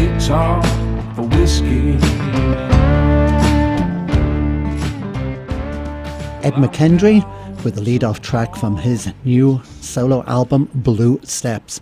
guitar for whiskey. Ed McKendry with the lead-off track from his new solo album, Blue Steps.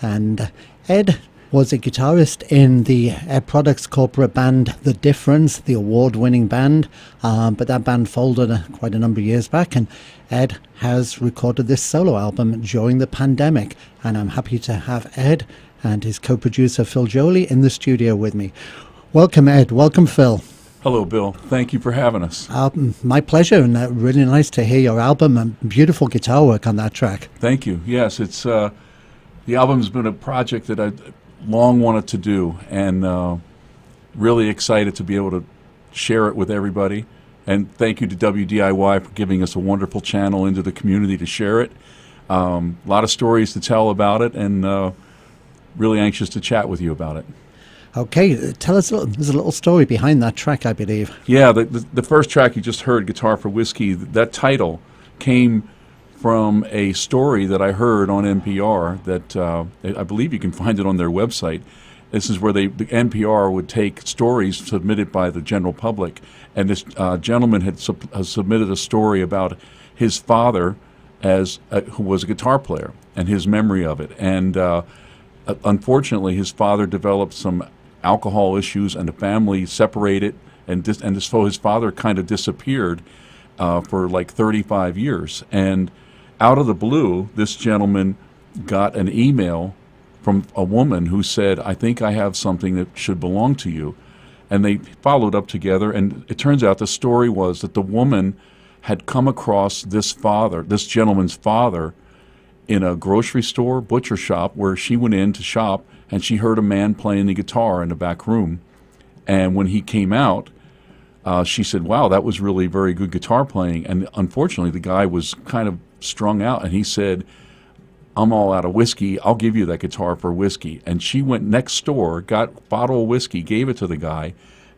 And Ed was a guitarist in the Ed Products corporate band The Difference, the award-winning band, but that band folded quite a number of years back, and Ed has recorded this solo album during the pandemic, and I'm happy to have Ed and his co-producer Phil Joly in the studio with me. Welcome, Ed. Welcome, Phil. Hello, Bill. Thank you for having us. My pleasure, and really nice to hear your album and beautiful guitar work on that track. Thank you. Yes, it's the album's been a project that I long wanted to do, and really excited to be able to share it with everybody. And thank you to Wdiy for giving us a wonderful channel into the community to share it. A lot of stories to tell about it, and really anxious to chat with you about it. Okay, tell us, there's a little story behind that track, I believe. Yeah, the first track you just heard, Guitar for Whiskey, that title came from a story that I heard on NPR that I believe you can find it on their website. This is where the NPR would take stories submitted by the general public, and this gentleman had submitted a story about his father who was a guitar player and his memory of it. And unfortunately, his father developed some alcohol issues, and the family separated, and so his father kind of disappeared for like 35 years. And out of the blue, this gentleman got an email from a woman who said, "I think I have something that should belong to you." And they followed up together, and it turns out the story was that the woman had come across this gentleman's father, in a grocery store, butcher shop, where she went in to shop, and she heard a man playing the guitar in the back room. And when he came out, she said, "Wow, that was really very good guitar playing." And unfortunately, the guy was kind of strung out, and he said, "I'm all out of whiskey. I'll give you that guitar for whiskey." And she went next door, got a bottle of whiskey, gave it to the guy,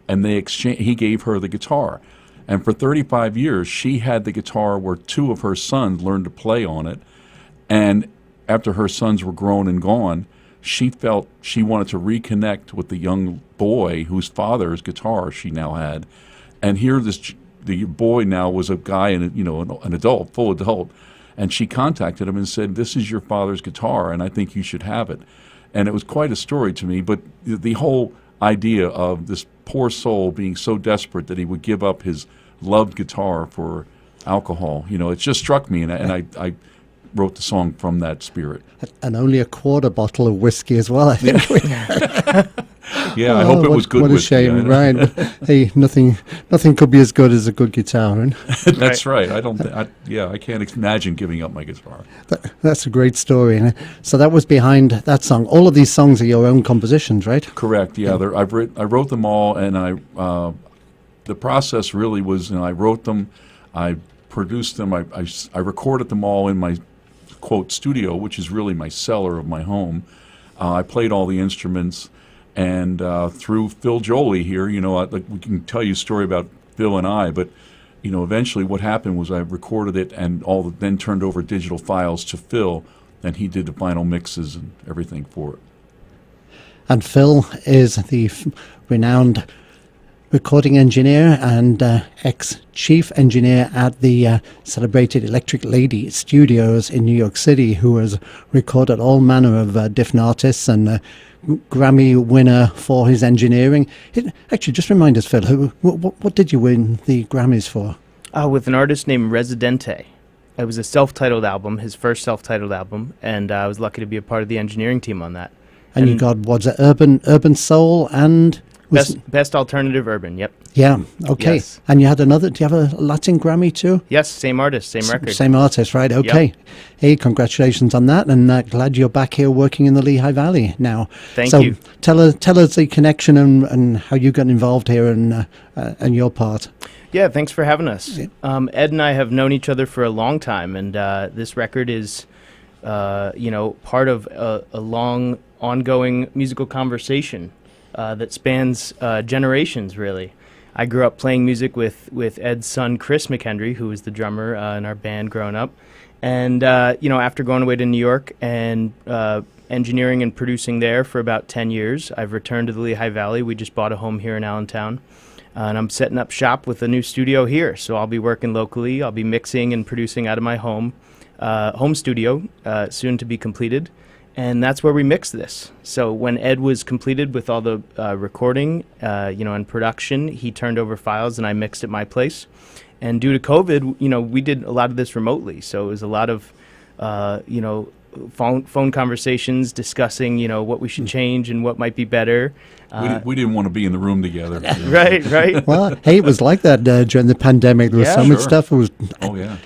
and he gave her the guitar. And for 35 years, she had the guitar where two of her sons learned to play on it. And after her sons were grown and gone, she felt she wanted to reconnect with the young boy whose father's guitar she now had. And here the boy now was a guy, and an adult, full adult. And she contacted him and said, "This is your father's guitar, and I think you should have it." And it was quite a story to me. But the whole idea of this poor soul being so desperate that he would give up his loved guitar for alcohol, it just struck me, and I wrote the song from that spirit. And only a quarter bottle of whiskey as well, I think. Yeah, I hope it was good whiskey. What a shame, right? But, hey, nothing could be as good as a good guitar, right? That's right. I can't imagine giving up my guitar. That's a great story. And so that was behind that song. All of these songs are your own compositions, right? Correct. Yeah, I wrote them all, and the process really was, I wrote them, I produced them, I recorded them all in my quote studio, which is really my cellar of my home. I played all the instruments, and through Phil Joly here, we can tell you a story about Phil and I, but eventually what happened was I recorded it and then turned over digital files to Phil, and he did the final mixes and everything for it. And Phil is the renowned recording engineer and ex-chief engineer at the celebrated Electric Lady Studios in New York City, who has recorded all manner of different artists, and Grammy winner for his engineering. Actually, just remind us, Phil, what did you win the Grammys for? With an artist named Residente. It was a self-titled album, his first self-titled album, and I was lucky to be a part of the engineering team on that. And you got, what's it, urban soul and... Best alternative urban, yep. Yeah, okay. Yes. And you had another, do you have a Latin Grammy too? Yes, same artist, same record. Same artist, right, okay. Yep. Hey, congratulations on that, and glad you're back here working in the Lehigh Valley now. Thank you. Tell us the connection and how you got involved here and your part. Yeah, thanks for having us. Ed and I have known each other for a long time, and this record is, part of a long, ongoing musical conversation that spans generations, really. I grew up playing music with Ed's son, Chris McKendry, who was the drummer in our band growing up, And, after going away to New York and engineering and producing there for about 10 years, I've returned to the Lehigh Valley. We just bought a home here in Allentown. And I'm setting up shop with a new studio here. So I'll be working locally. I'll be mixing and producing out of my home studio, soon to be completed. And that's where we mix this. So when Ed was completed with all the recording, and production, he turned over files and I mixed at my place. And due to COVID, we did a lot of this remotely. So it was a lot of, phone conversations discussing, what we should change and what might be better. We didn't want to be in the room together. Right. Well, hey, it was like that during the pandemic. There was so much stuff. It was,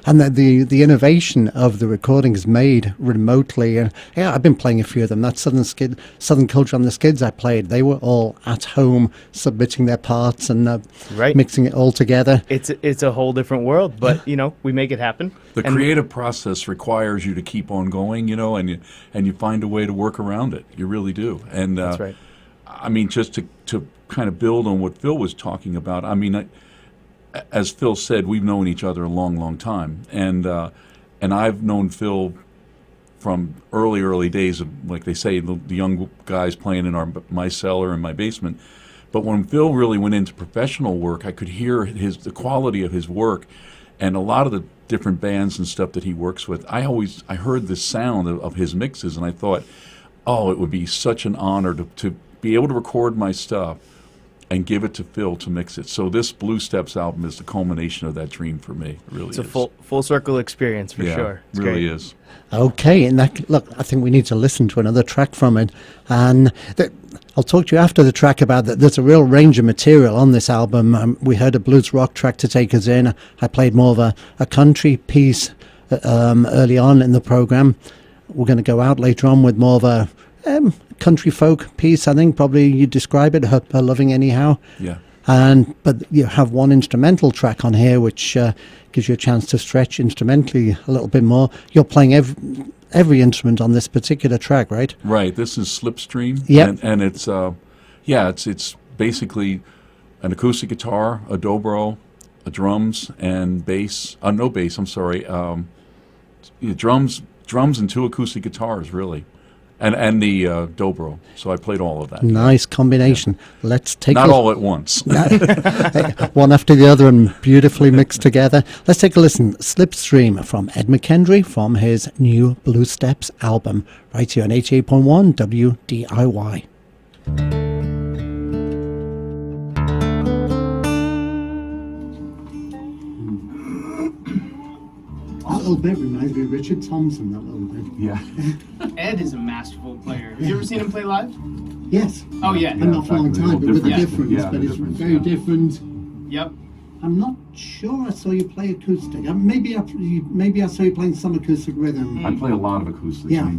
and the innovation of the recordings made remotely. And I've been playing a few of them. That Southern Culture on the Skids I played, they were all at home submitting their parts and mixing it all together. It's a whole different world, but we make it happen. The creative process requires you to keep on going, and you find a way to work around it. You really do. And that's right. I mean, just to kind of build on what Phil was talking about, I mean, as Phil said, we've known each other a long, long time. And I've known Phil from early days of, like they say, the young guys playing in my cellar and my basement. But when Phil really went into professional work, I could hear the quality of his work. And a lot of the different bands and stuff that he works with, I heard the sound of his mixes, and I thought, it would be such an honor to be able to record my stuff and give it to Phil to mix it. So this Blue Steps album is the culmination of that dream for me. It really is. It's a full circle experience for sure. It really is. Okay, and look, I think we need to listen to another track from it. And I'll talk to you after the track about that. There's a real range of material on this album. We heard a blues rock track to take us in. I played more of a country piece early on in the program. We're going to go out later on with more of a country folk piece, I think probably you'd describe it, her Loving Anyhow. Yeah. But you have one instrumental track on here which gives you a chance to stretch instrumentally a little bit more. You're playing every instrument on this particular track, right? Right. This is Slipstream. Yeah. And it's it's basically an acoustic guitar, a dobro, a drums and bass. No bass, I'm sorry. Drums and two acoustic guitars, really. And the dobro. So I played all of that. Nice combination. Yeah. Let's take Not all at once. One after the other and beautifully mixed together. Let's take a listen. Slipstream from Ed McKendry from his new Blue Steps album. Right here on 88.1 WDIY. That little bit reminds me of Richard Thompson, that little bit. Yeah. Ed is a masterful player. Have you ever seen him play live? Yes. Oh, yeah. And not for a long time, but with a difference. Yeah, but it's very different. Yep. I'm not sure I saw you play acoustic. Maybe I saw you playing some acoustic rhythm. I play a lot of acoustic. Yeah.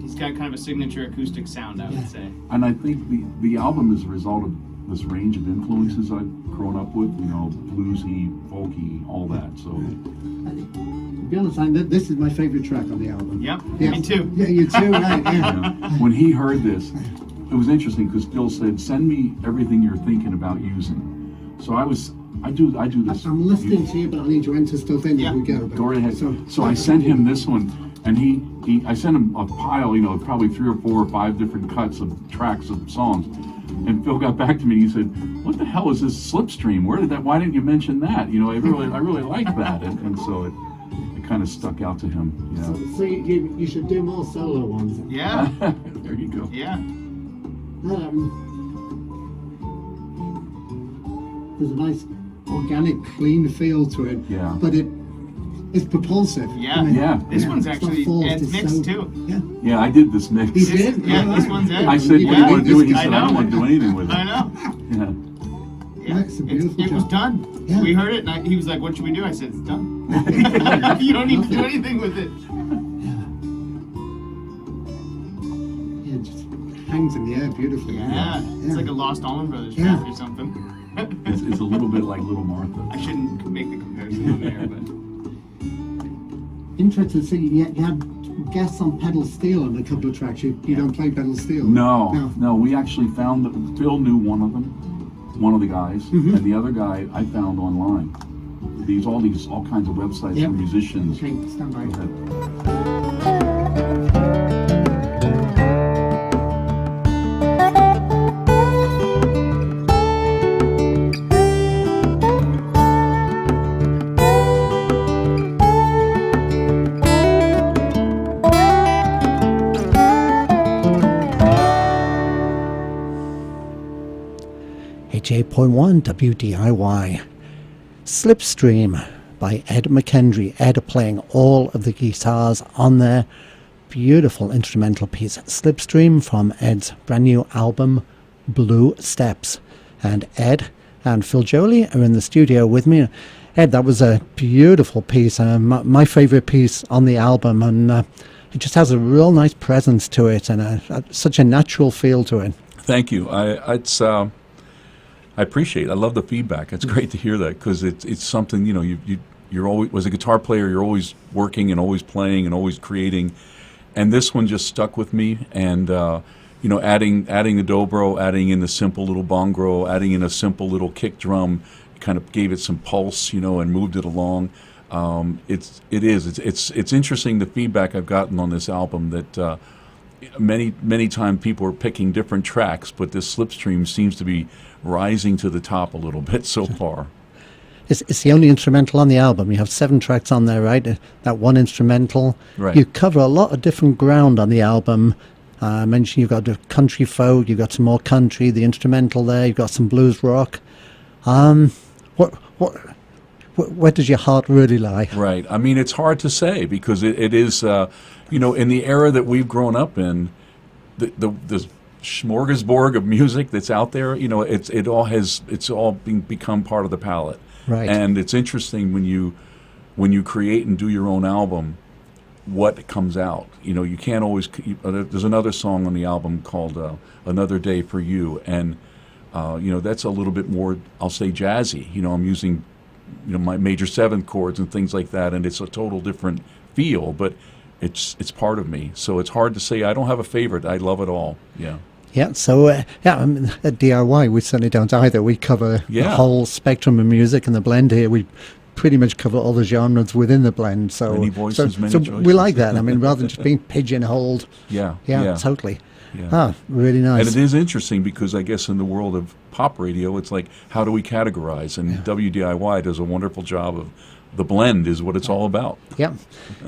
He's got kind of a signature acoustic sound, I would say. And I think the album is a result of this range of influences I've grown up with, bluesy, folky, all that. So, to be honest, this is my favorite track on the album. Yep, me too. Yeah, you too, right? Yeah. When he heard this, it was interesting because Phil said, "Send me everything you're thinking about using." So I do this. I'm listening to you, but I need to enter stuff in as we go. Go right ahead. So I sent him this one, and I sent him a pile, probably 3 or 4 or 5 different cuts of tracks of songs. And Phil got back to me and he said, "What the hell is this Slipstream? Why didn't you mention that? I really like that." And so it kind of stuck out to him. Yeah. So you should do more solo ones. Yeah. There you go. Yeah. There's a nice organic, clean feel to it. Yeah. But it's propulsive. Yeah. Yeah. This one's actually Ed's mixed too. Yeah. Yeah, I did this mix. He did? Yeah, this one's Ed. I said, "What do you want to do?" He said, I "I don't want to do anything with it." I know. Yeah. Yeah. It's a beautiful It was job. done. Yeah. We heard it, and he was like, "What should we do?" I said, "It's done. You don't need to do anything with it." Yeah, it just hangs in the air beautifully. Yeah. It's like a Lost Allman Brothers Yeah. track or something. It's a little bit like Little Martha. I shouldn't make the comparison on there, but Interesting to see you had guests on pedal steel on a couple of tracks. You don't play pedal steel? No. We actually found that Phil knew one of them, one of the guys, and the other guy I found online. all kinds of websites Yep. for musicians. Okay, stand by. Go ahead. .1 WDIY. Slipstream by Ed McKendry. Ed playing all of the guitars on there. Beautiful instrumental piece. Slipstream from Ed's brand new album Blue Steps. And Ed and Phil Joly are in the studio with me. Ed, that was a beautiful piece. My favourite piece on the album, and it just has a real nice presence to it and such a natural feel to it. Thank you. I appreciate it. I love the feedback. It's great to hear that because it's something, you're always, as a guitar player, you're always working and always playing and always creating. And this one just stuck with me. And, adding the dobro, adding in the simple little bongro, adding in a simple little kick drum, kind of gave it some pulse, and moved it along. It's interesting, the feedback I've gotten on this album that many times people are picking different tracks, but this Slipstream seems to be rising to the top a little bit so far. It's the only instrumental on the album. You have 7 tracks on there, right? That one instrumental. Right. You cover a lot of different ground on the album. I mentioned you've got the country folk, you've got some more country, the instrumental there, you've got some blues rock. Where does your heart really lie? Right. I mean, it's hard to say because it is, in the era that we've grown up in, the smorgasbord of music that's out there, it's all become part of the palette. Right. And it's interesting when you create and do your own album, what comes out. You can't always. There's another song on the album called "Another Day for You," and that's a little bit more, I'll say, jazzy. I'm using my major 7th chords and things like that, and it's a total different feel, but it's part of me. So it's hard to say. I don't have a favorite. I love it all. Yeah. Yeah, so at DIY we certainly don't either. We cover the whole spectrum of music, and the blend here, we pretty much cover all the genres within the blend. So many voices, many choices. We like that. I mean, rather than just being pigeonholed. Yeah, totally. Yeah. Really nice. And it is interesting because I guess in the world of pop radio, it's like, how do we categorize? And WDIY does a wonderful job of the blend is what it's all about. Yeah,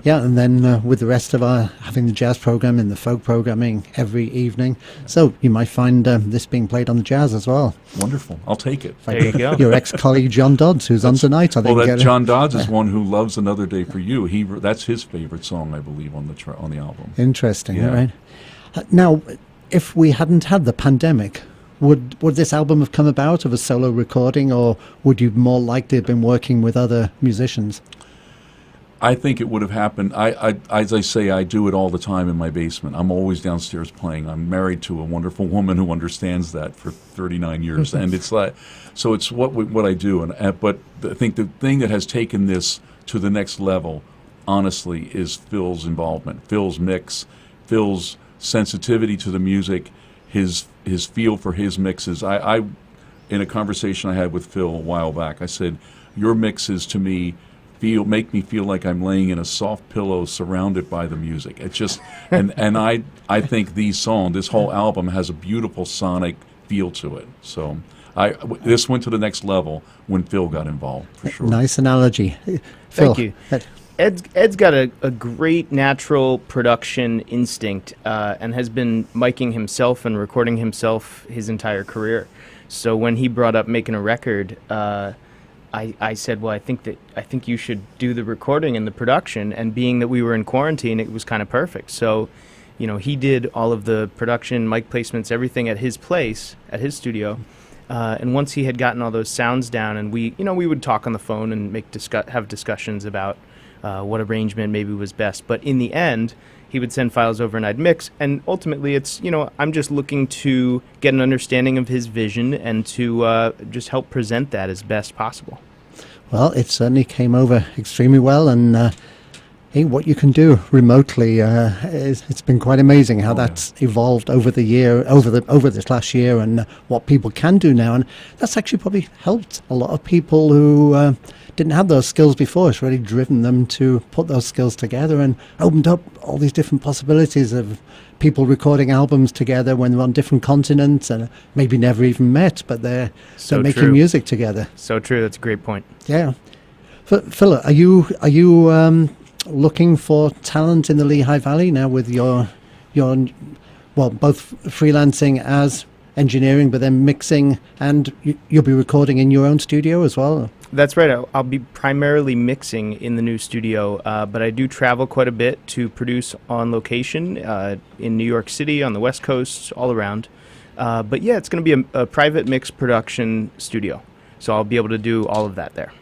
and then with the rest of our having the jazz program and the folk programming every evening, so you might find this being played on the jazz as well. Wonderful, I'll take it. There you go. Your ex-colleague John Dodds, who's on tonight, I think. John Dodds is one who loves "Another Day for You." That's his favorite song, I believe, on the album. Interesting, Yeah. right? Now, if we hadn't had the pandemic, would this album have come about of a solo recording, or would you more likely have been working with other musicians? I think it would have happened. As I say, I do it all the time in my basement. I'm always downstairs playing. I'm married to a wonderful woman who understands that for 39 years, and it's like, so it's what I do. But I think the thing that has taken this to the next level, honestly, is Phil's involvement, Phil's mix, Phil's sensitivity to the music, his feel for his mixes. I in a conversation I had with Phil a while back, I said, your mixes to me make me feel like I'm laying in a soft pillow surrounded by the music. It's just and I think this whole album has a beautiful sonic feel to it. So this went to the next level when Phil got involved, for sure. Nice analogy. Phil, Thank you. Ed's got a great natural production instinct and has been miking himself and recording himself his entire career. So when he brought up making a record, I said, well, I think you should do the recording and the production. And being that we were in quarantine, it was kind of perfect. So, he did all of the production, mic placements, everything at his place, at his studio. And once he had gotten all those sounds down, and we would talk on the phone and have discussions about what arrangement maybe was best. But in the end, he would send files over and I'd mix. And ultimately, it's, I'm just looking to get an understanding of his vision and to just help present that as best possible. Well, it certainly came over extremely well. And what you can do remotely, it's been quite amazing how that's evolved over the year, over this last year, and what people can do now. And that's actually probably helped a lot of people who didn't have those skills before. It's really driven them to put those skills together and opened up all these different possibilities of people recording albums together when they're on different continents and maybe never even met, but they're making true. music together. So true. That's a great point. Yeah. Phil, are you looking for talent in the Lehigh Valley now with your both freelancing as engineering, but then mixing, and you'll be recording in your own studio as well? That's right. I'll be primarily mixing in the new studio, but I do travel quite a bit to produce on location in New York City, on the West Coast, all around. But yeah, it's going to be a private mix production studio, so I'll be able to do all of that there.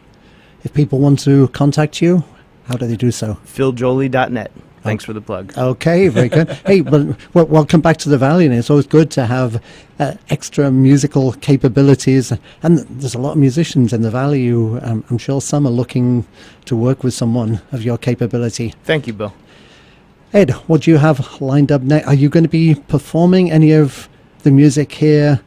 If people want to contact you, how do they do so? PhilJoly.net. Thanks for the plug. Okay, very good. Hey, well, welcome back to the Valley, and it's always good to have extra musical capabilities. And there's a lot of musicians in the Valley who I'm sure some are looking to work with someone of your capability. Thank you, Bill. Ed, what do you have lined up next? Are you going to be performing any of the music here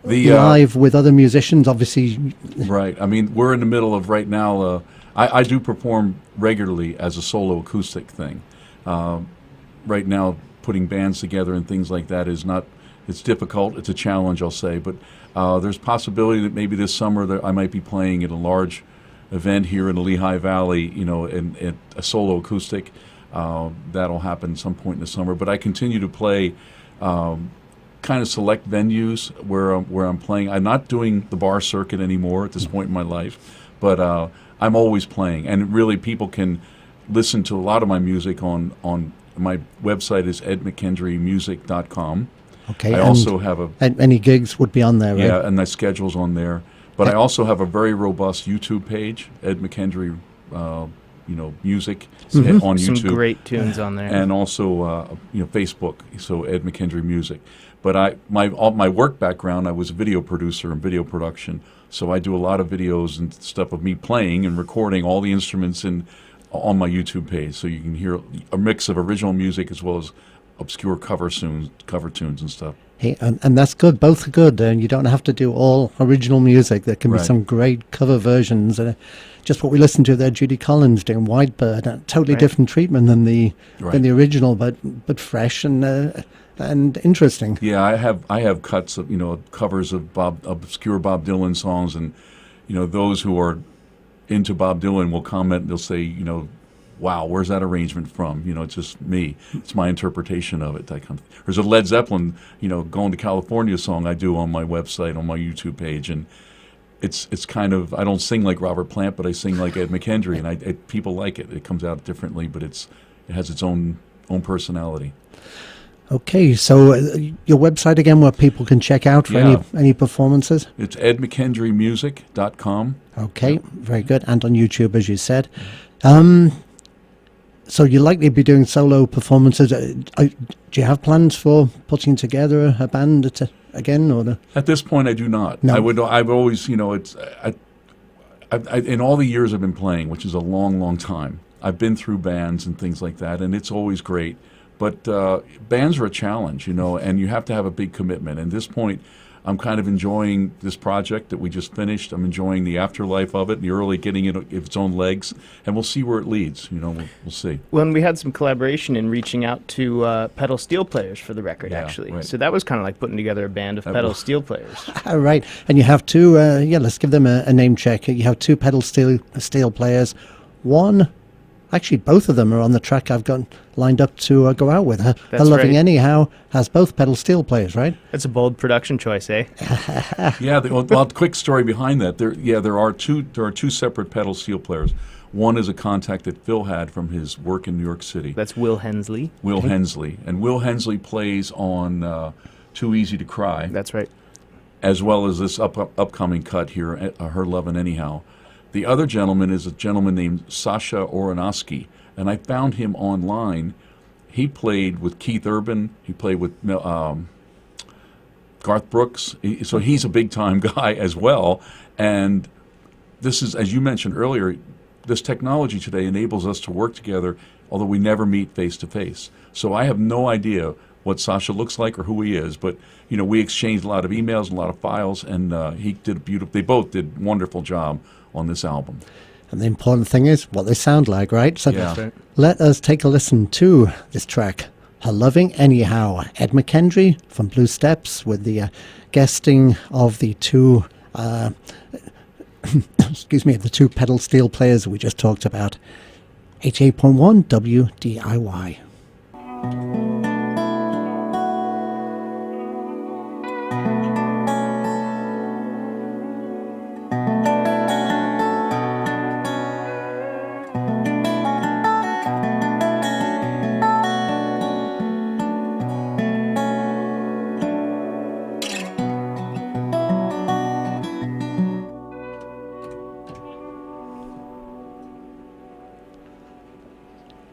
live with other musicians, obviously? Right. I mean, we're in the middle of right now. I do perform regularly as a solo acoustic thing. Right now, putting bands together and things like that it's difficult. It's a challenge, I'll say. But there's possibility that maybe this summer that I might be playing at a large event here in the Lehigh Valley, in a solo acoustic. That'll happen at some point in the summer. But I continue to play kind of select venues where I'm playing. I'm not doing the bar circuit anymore at this point in my life, but I'm always playing. And really, people can listen to a lot of my music on my website is edmckendrymusic.com. Okay. I also have any gigs would be on there, right? Yeah, and my schedule's on there. But I also have a very robust YouTube page, Ed McKendry, music on YouTube. Some great tunes on there. And also, Facebook, so Ed McKendry Music. But my work background, I was a video producer and video production, so I do a lot of videos and stuff of me playing and recording all the instruments on my YouTube page, so you can hear a mix of original music as well as obscure cover tunes and stuff. Hey, and that's good. Both are good, and you don't have to do all original music. There can be some great cover versions. Just what we listened to there, Judy Collins doing Whitebird, a totally different treatment than the original, but fresh and interesting. Yeah, I have cuts of covers of obscure Bob Dylan songs, and those who are into Bob Dylan will comment and they'll say, wow, where's that arrangement from? It's just me. It's my interpretation of it. There's a Led Zeppelin, Going to California song I do on my website, on my YouTube page, and it's kind of, I don't sing like Robert Plant, but I sing like Ed McKendry, and people like it. It comes out differently, but it has its own personality. Okay, so your website again, where people can check out for any performances? It's edmckendrymusic.com. Okay, very good. And on YouTube, as you said. So you'll likely be doing solo performances. Do you have plans for putting together a band again? At this point, I do not. No. I've always, in all the years I've been playing, which is a long, long time, I've been through bands and things like that, and it's always great. But bands are a challenge, and you have to have a big commitment. And at this point, I'm kind of enjoying this project that we just finished. I'm enjoying the afterlife of it, the early getting it its own legs, and we'll see where it leads. We'll see. Well, and we had some collaboration in reaching out to pedal steel players for the record, actually. Right. So that was kind of like putting together a band of pedal steel players. Right, and you have two, let's give them a name check. You have two pedal steel players. One, actually both of them are on the track I've got lined up to go out with. Her Loving right. Anyhow has both pedal steel players, right? That's a bold production choice, eh? Yeah, quick story behind that. There are two separate pedal steel players. One is a contact that Phil had from his work in New York City. That's Will Hensley. Will Hensley. And Will Hensley plays on Too Easy to Cry. That's right. As well as this upcoming cut here, Her Lovin' Anyhow. The other gentleman is a gentleman named Sasha Oronoski, and I found him online. He played with Keith Urban. He played with Garth Brooks. So he's a big-time guy as well. And this is, as you mentioned earlier, this technology today enables us to work together, although we never meet face-to-face. So I have no idea what Sasha looks like or who he is, but we exchanged a lot of emails and a lot of files, and they both did a wonderful job on this album. And the important thing is what they sound like, right? So Yeah. That's right. let us take a listen to this track, Her Loving Anyhow. Ed McKendry from Blue Steps with the guesting of the two, the two pedal steel players we just talked about. 88.1 WDIY.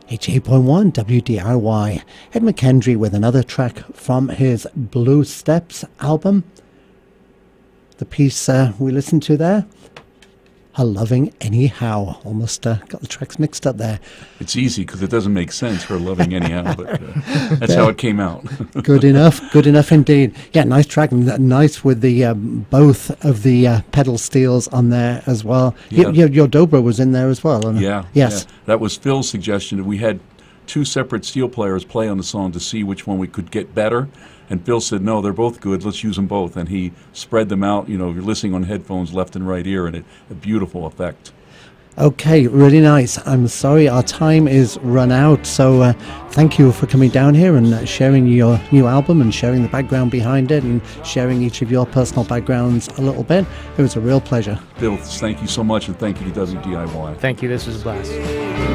H8.1 WDIY. Ed McKendry with another track from his Blue Steps album. The piece we listened to there, Her Loving Anyhow. Almost got the tracks mixed up there. It's easy because it doesn't make sense, Her Loving Anyhow, but that's how it came out. Good enough indeed. Yeah, nice track, nice with the both of the pedal steels on there as well. Yeah. Your dobro was in there as well. Yeah. Yes. Yeah. That was Phil's suggestion. We had two separate steel players play on the song to see which one we could get better. And Phil said, no, they're both good. Let's use them both. And he spread them out. You know, you're listening on headphones left and right ear, and a beautiful effect. Okay, really nice. I'm sorry our time is run out, so thank you for coming down here and sharing your new album and sharing the background behind it and sharing each of your personal backgrounds a little bit. It was a real pleasure. Phil, thank you so much, and thank you to WDIY. Thank you. This was a blast.